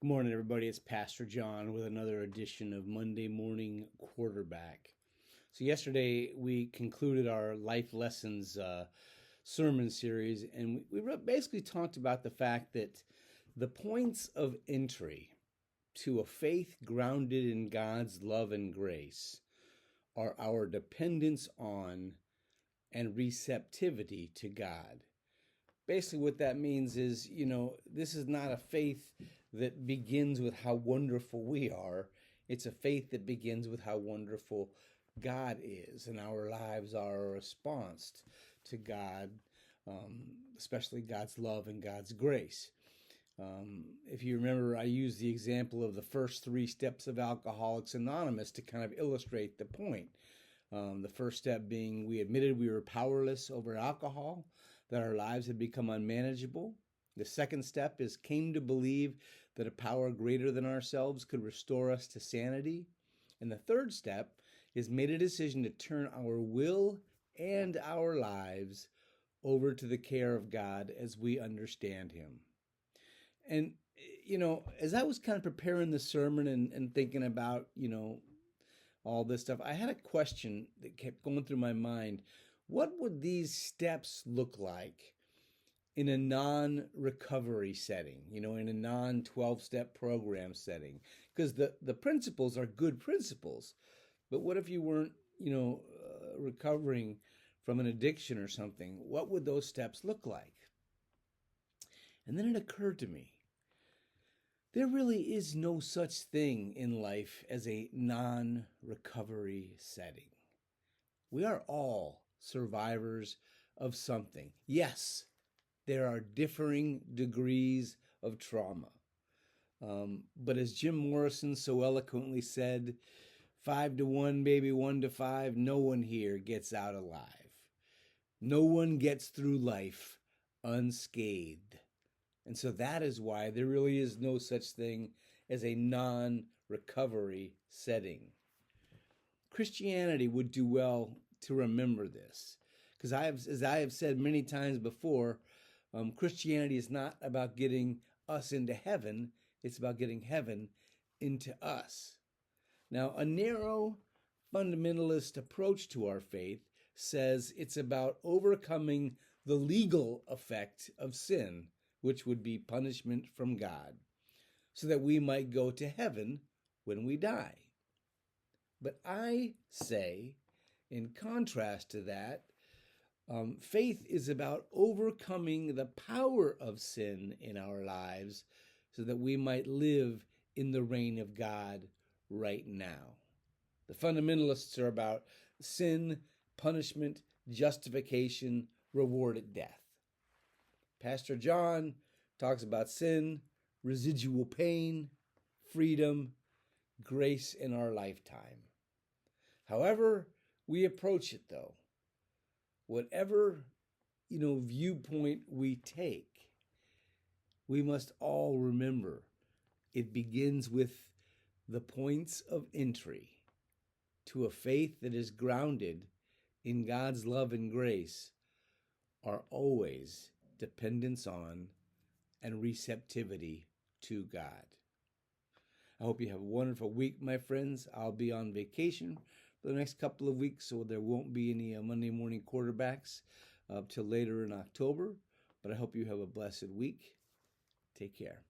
Good morning, everybody. It's Pastor John with another edition of Monday Morning Quarterback. So yesterday we concluded our Life Lessons sermon series, and we basically talked about the fact that the points of entry to a faith grounded in God's love and grace are our dependence on and receptivity to God. Basically what that means is, this is not a faith that begins with how wonderful we are. It's a faith that begins with how wonderful God is, and our lives are a response to God, especially God's love and God's grace. If you remember, I used the example of the first 3 steps of Alcoholics Anonymous to kind of illustrate the point. The first step being we admitted we were powerless over alcohol, that our lives had become unmanageable. The second step is came to believe that a power greater than ourselves could restore us to sanity. And the third step is made a decision to turn our will and our lives over to the care of God as we understand Him. And, as I was kind of preparing the sermon and thinking about, all this stuff, I had a question that kept going through my mind. What would these steps look like in a non-recovery setting, in a non-12-step program setting? Because the principles are good principles, but what if you weren't, recovering from an addiction or something? What would those steps look like? And then it occurred to me, there really is no such thing in life as a non-recovery setting. We are all survivors of something. Yes, there are differing degrees of trauma. But as Jim Morrison so eloquently said, 5 to 1, baby, 1 to 5, no one here gets out alive. No one gets through life unscathed. And so that is why there really is no such thing as a non-recovery setting. Christianity would do well to remember this, because as I have said many times before, Christianity is not about getting us into heaven, it's about getting heaven into us. Now, a narrow fundamentalist approach to our faith says it's about overcoming the legal effect of sin, which would be punishment from God, so that we might go to heaven when we die. But I say, in contrast to that, faith is about overcoming the power of sin in our lives so that we might live in the reign of God right now. The fundamentalists are about sin, punishment, justification, reward at death. Pastor John talks about sin, residual pain, freedom, grace in our lifetime. However we approach it, though, whatever, viewpoint we take, we must all remember it begins with the points of entry to a faith that is grounded in God's love and grace are always dependence on and receptivity to God. I hope you have a wonderful week, my friends. I'll be on vacation for the next couple of weeks, so there won't be any Monday morning quarterbacks till later in October. But I hope you have a blessed week. Take care.